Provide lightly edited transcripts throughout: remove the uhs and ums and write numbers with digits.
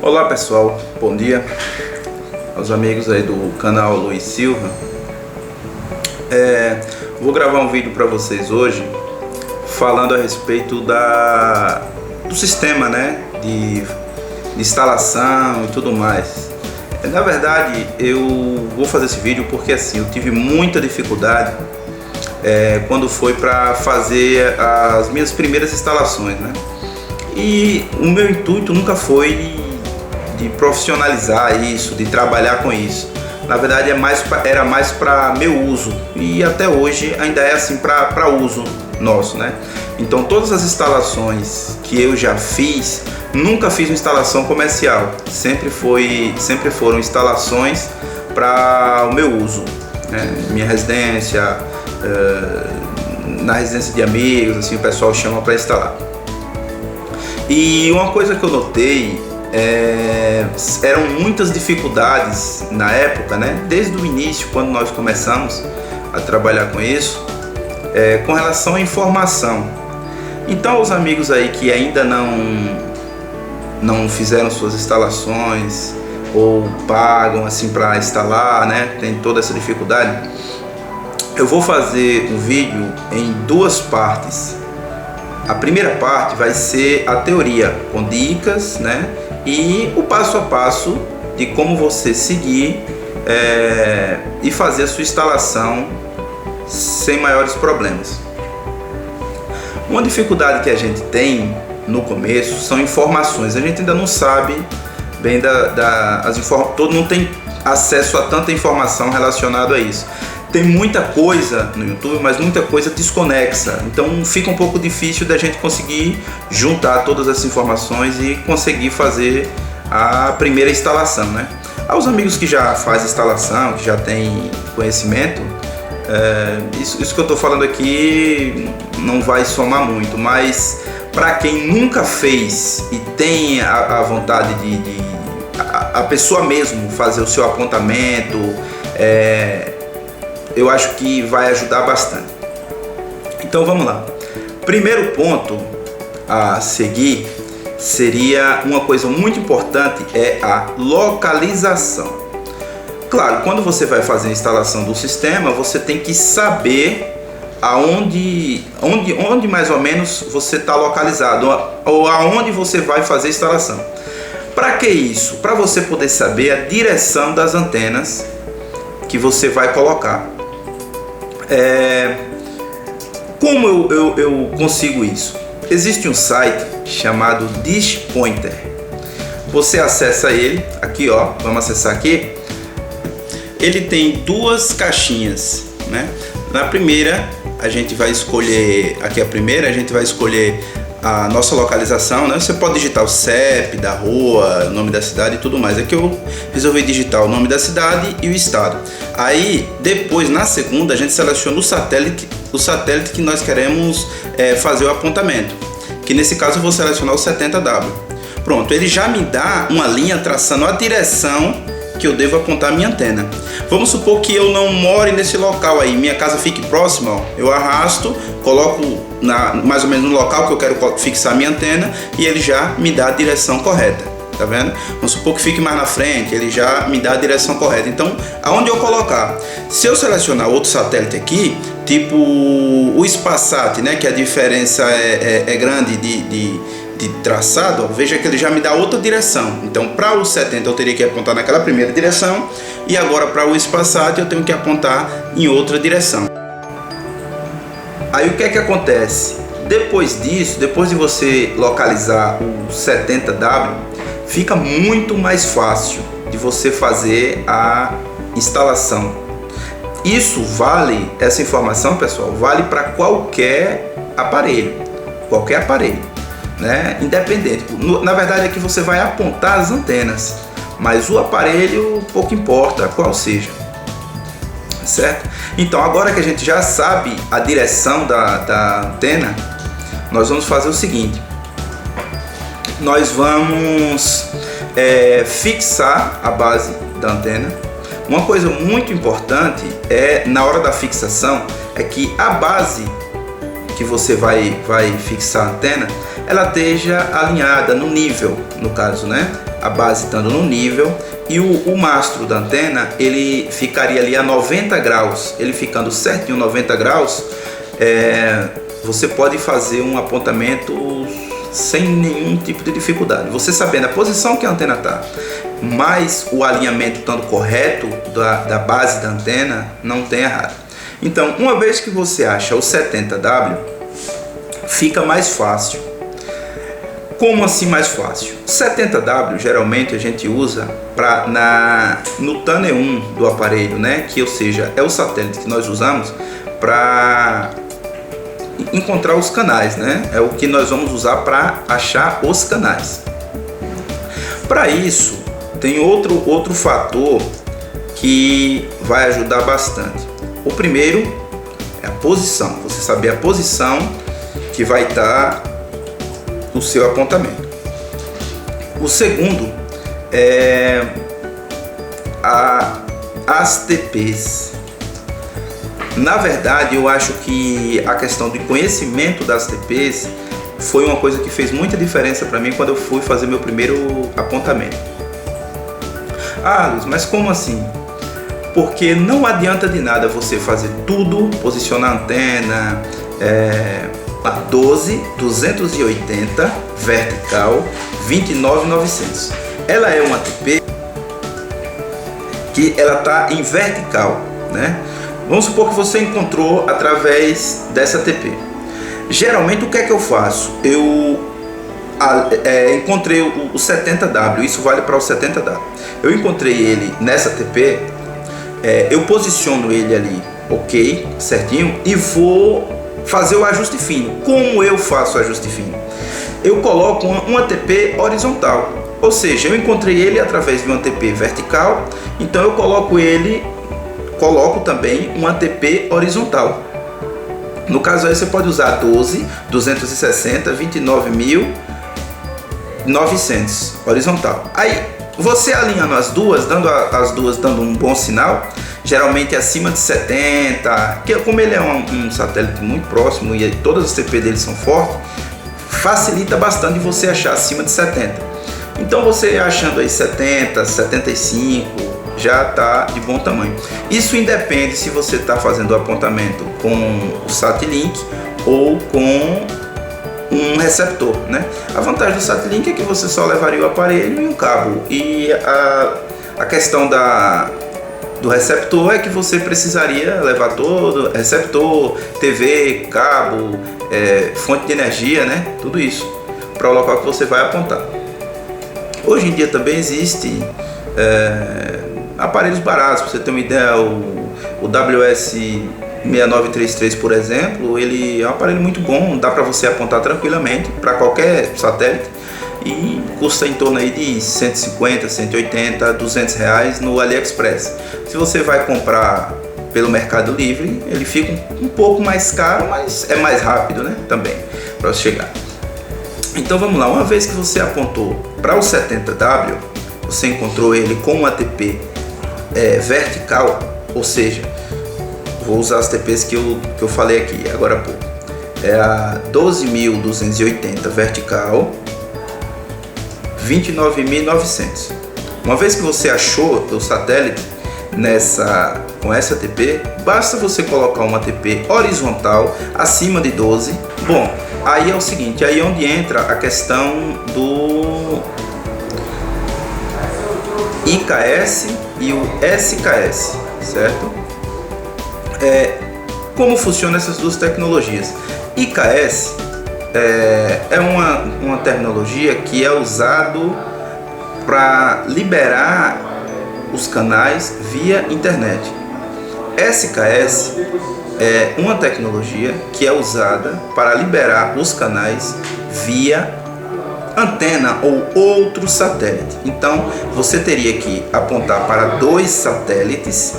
Olá pessoal, bom dia aos amigos aí do canal Luiz Silva. Vou gravar um vídeo para vocês hoje falando a respeito do sistema, né, de instalação e tudo mais. Na verdade, eu vou fazer esse vídeo porque assim, eu tive muita dificuldade quando foi para fazer as minhas primeiras instalações, né? E o meu intuito nunca foi de profissionalizar isso, de trabalhar com isso. Na verdade era mais para meu uso, e até hoje ainda é assim para uso nosso, né? Então todas as instalações que eu já fiz, nunca fiz uma instalação comercial, sempre foram instalações para o meu uso, né? Minha residência, na residência de amigos, assim o pessoal chama para instalar. E uma coisa que eu notei eram muitas dificuldades na época, né? Desde o início, quando nós começamos a trabalhar com isso, com relação à informação. Então, os amigos aí que ainda não fizeram suas instalações ou pagam assim para instalar, né? Tem toda essa dificuldade. Eu vou fazer um vídeo em duas partes. A primeira parte vai ser a teoria com dicas, né? E o passo a passo de como você seguir e fazer a sua instalação sem maiores problemas. Uma dificuldade que a gente tem no começo são informações. A gente ainda não sabe bem todo mundo tem acesso a tanta informação relacionada a isso. Tem muita coisa no YouTube, mas muita coisa desconexa. Então fica um pouco difícil da gente conseguir juntar todas essas informações e conseguir fazer a primeira instalação, né? Aos amigos que já fazem instalação, que já têm conhecimento, isso que eu estou falando aqui não vai somar muito, mas para quem nunca fez e tem a vontade de a pessoa mesmo fazer o seu apontamento, eu acho que vai ajudar bastante. Então vamos lá. Primeiro ponto a seguir seria uma coisa muito importante, a localização. Claro, quando você vai fazer a instalação do sistema, você tem que saber onde mais ou menos você está localizado, ou aonde você vai fazer a instalação. Para que isso? Para você poder saber a direção das antenas que você vai colocar. Como eu consigo isso? Existe um site chamado Dish Pointer. Você acessa ele, aqui ó, vamos acessar aqui. Ele tem duas caixinhas, né? Na primeira a gente vai escolher, aqui a primeira a gente vai escolher a nossa localização, né? Você pode digitar o CEP da rua, o nome da cidade e tudo mais. Aqui eu resolvi digitar o nome da cidade e o estado. Aí depois, na segunda, a gente seleciona o satélite que nós queremos fazer o apontamento, que nesse caso eu vou selecionar o 70W. Pronto, ele já me dá uma linha traçando a direção que eu devo apontar a minha antena. Vamos supor que eu não more nesse local aí, minha casa fique próxima, ó. Eu arrasto, coloco mais ou menos no local que eu quero fixar a minha antena e ele já me dá a direção correta, tá vendo? Vamos supor que fique mais na frente, ele já me dá a direção correta. Então, aonde eu colocar? Se eu selecionar outro satélite aqui, tipo o Spasat, né, que a diferença é grande de traçado, ó, veja que ele já me dá outra direção. Então para o 70 eu teria que apontar naquela primeira direção, e agora para o Spasat eu tenho que apontar em outra direção. Aí o que é que acontece? Depois disso, depois de você localizar o 70W, fica muito mais fácil de você fazer a instalação. Isso vale, essa informação, pessoal, vale para qualquer aparelho, né? Independente. Na verdade é que você vai apontar as antenas, mas o aparelho pouco importa qual seja, certo? Então agora que a gente já sabe a direção da antena, nós vamos fazer o seguinte: nós vamos fixar a base da antena. Uma coisa muito importante na hora da fixação é que a base que você vai fixar a antena, ela esteja alinhada no nível, no caso, né? a base estando no nível, e o mastro da antena ele ficaria ali a 90 graus, ele ficando certinho 90 graus, você pode fazer um apontamento sem nenhum tipo de dificuldade. Você sabendo a posição que a antena está, mas o alinhamento estando correto da base da antena, não tem errado. Então, uma vez que você acha o 70W, fica mais fácil. Como assim mais fácil? 70W geralmente a gente usa no Tuner 1 do aparelho, né? Que, ou seja, é o satélite que nós usamos para encontrar os canais, né? É o que nós vamos usar para achar os canais. Para isso, tem outro fator que vai ajudar bastante. O primeiro é a posição, você saber a posição que vai estar no seu apontamento. O segundo é as TPs. Na verdade, eu acho que a questão de conhecimento das TPs foi uma coisa que fez muita diferença para mim quando eu fui fazer meu primeiro apontamento. Ah, Luiz, mas como assim? Porque não adianta de nada você fazer tudo, posicionar a antena a 12, 280, vertical, 29.900. Ela é uma TP que ela está em vertical, né? Vamos supor que você encontrou através dessa TP. Geralmente o que é que eu faço? Eu encontrei o 70W, isso vale para o 70W. Eu encontrei ele nessa TP, eu posiciono ele ali, ok, certinho, e vou fazer o ajuste fino. Como eu faço o ajuste fino? Eu coloco uma TP horizontal, ou seja, eu encontrei ele através de uma TP vertical, então eu coloco também uma TP horizontal. No caso aí você pode usar 12, 260, 29.900 horizontal. Aí você alinhando as duas, dando um bom sinal, geralmente acima de 70, que como ele é um satélite muito próximo e todas as TP dele são fortes, facilita bastante você achar acima de 70. Então você achando aí 70, 75, já está de bom tamanho. Isso independe se você está fazendo o apontamento com o SatLink ou com um receptor, né? A vantagem do SatLink é que você só levaria o aparelho e um cabo, e a questão do receptor é que você precisaria levar todo receptor, TV, cabo, fonte de energia, né? Tudo isso para o local que você vai apontar. Hoje em dia também existe aparelhos baratos, para você ter uma ideia, o WS6933, por exemplo, ele é um aparelho muito bom, dá para você apontar tranquilamente para qualquer satélite e custa em torno aí de 150, 180, 200 reais no AliExpress. Se você vai comprar pelo Mercado Livre, ele fica um pouco mais caro, mas é mais rápido, né, também, para você chegar. Então vamos lá, uma vez que você apontou para o 70W, você encontrou ele com uma TP vertical, ou seja, vou usar as TPs que eu falei aqui agora há pouco, é a 12.280 vertical, 29.900. Uma vez que você achou o satélite com essa TP, basta você colocar uma TP horizontal acima de 12. Bom, aí é o seguinte, aí é onde entra a questão do IKS e o SKS, certo? Como funcionam essas duas tecnologias? IKS é uma tecnologia que é usado para liberar os canais via internet. SKS é uma tecnologia que é usada para liberar os canais via antena ou outro satélite. Então você teria que apontar para 2 satélites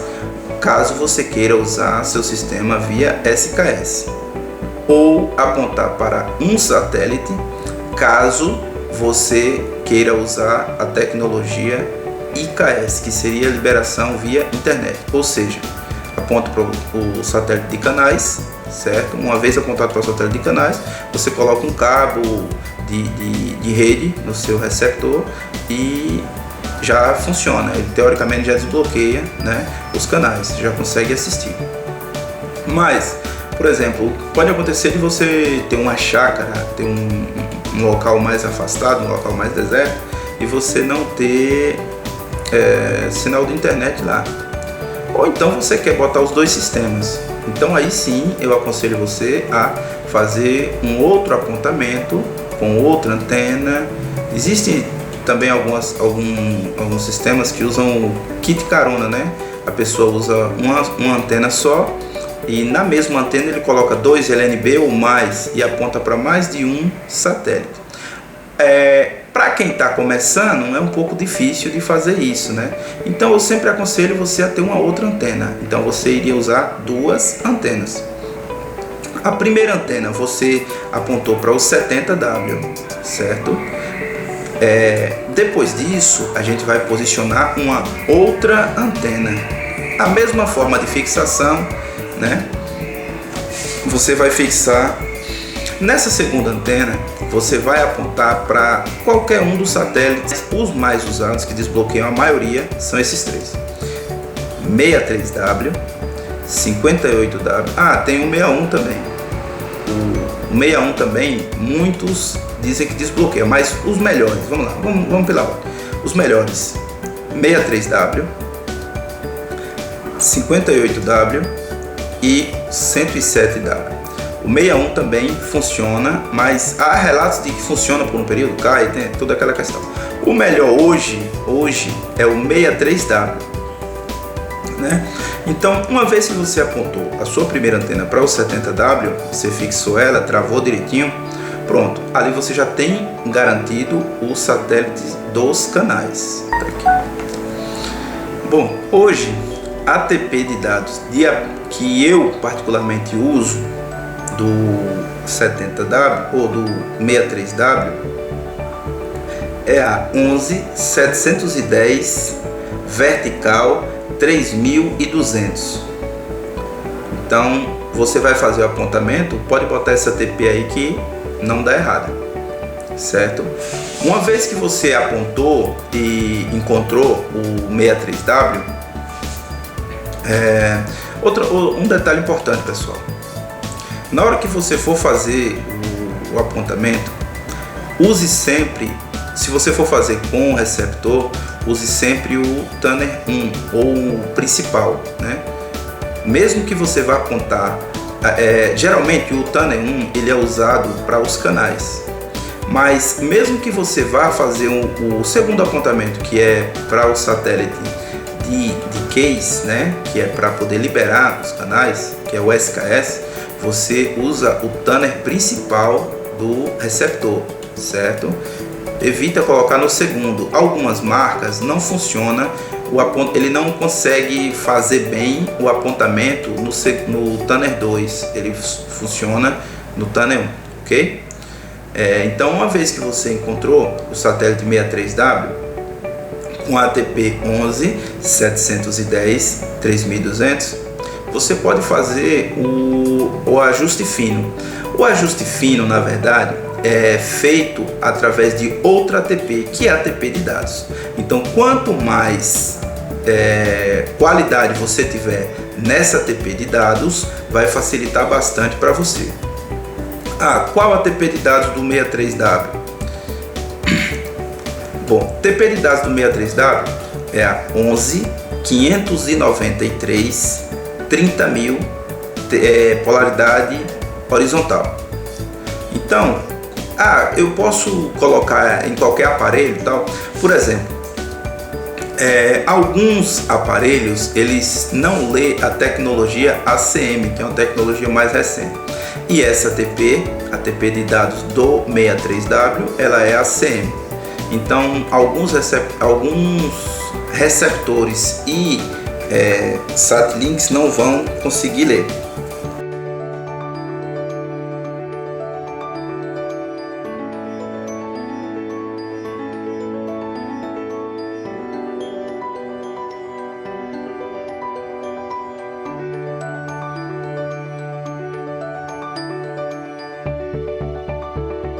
caso você queira usar seu sistema via SKS, ou apontar para um satélite caso você queira usar a tecnologia IKS, que seria a liberação via internet. Ou seja, aponta para o satélite de canais, certo? Uma vez apontado para o satélite de canais, você coloca um cabo de rede no seu receptor e já funciona. Ele teoricamente já desbloqueia, né, os canais, você já consegue assistir. Mas, por exemplo, pode acontecer de você ter uma chácara, ter um local mais afastado, um local mais deserto, e você não ter sinal de internet lá. Ou então você quer botar os dois sistemas. Então aí sim eu aconselho você a fazer um outro apontamento com outra antena. Existem também alguns sistemas que usam o kit carona, né? A pessoa usa uma antena só e na mesma antena ele coloca 2 LNB ou mais e aponta para mais de um satélite. Para quem está começando é um pouco difícil de fazer isso, né? Então eu sempre aconselho você a ter uma outra antena. Então você iria usar 2 antenas. A primeira antena você apontou para o 70W, certo? Depois disso a gente vai posicionar uma outra antena. A mesma forma de fixação, né? Você vai fixar nessa segunda antena. Você vai apontar para qualquer um dos satélites, os mais usados que desbloqueiam a maioria são esses 3: 63W, 58W. Tem o 61 também. O 61 também, muitos dizem que desbloqueia, mas os melhores, vamos lá, vamos pela ordem. Os melhores: 63W, 58W e 107W. O 61 também funciona, mas há relatos de que funciona por um período, cai, tem toda aquela questão. O melhor hoje é o 63W, né? Então, uma vez que você apontou a sua primeira antena para o 70W, você fixou ela, travou direitinho, pronto. Ali você já tem garantido os satélites dos canais. Bom, hoje a ATP de dados que eu particularmente uso do 70W ou do 63W é a 11710 vertical 3200. Então você vai fazer o apontamento, pode botar essa ATP aí que não dá errado, certo? Uma vez que você apontou e encontrou o 63W, um detalhe importante, pessoal. Na hora que você for fazer o apontamento, use sempre, se você for fazer com o receptor, use sempre o Tuner 1 ou o principal, né? Mesmo que você vá apontar, geralmente o Tuner 1 ele é usado para os canais, mas mesmo que você vá fazer o segundo apontamento, que é para o satélite de case, né? Que é para poder liberar os canais, que é o SKS, você usa o Tuner principal do receptor, certo? Evita colocar no segundo. Algumas marcas não funciona, ele não consegue fazer bem o apontamento no Tuner 2, ele funciona no Tuner 1, ok? Então, uma vez que você encontrou o satélite 63W com ATP 11710 3200, você pode fazer o ajuste fino. O ajuste fino, na verdade, é feito através de outra ATP, que é a ATP de dados. Então, quanto mais qualidade você tiver nessa ATP de dados, vai facilitar bastante para você. Qual a ATP de dados do 63W? Bom, ATP de dados do 63W é a 11593 30.000 polaridade horizontal. Então, eu posso colocar em qualquer aparelho e tal. Por exemplo, alguns aparelhos eles não lê a tecnologia ACM, que é uma tecnologia mais recente. E essa ATP de dados do 63W, ela é ACM. Então, alguns receptores e Satlinks não vão conseguir ler.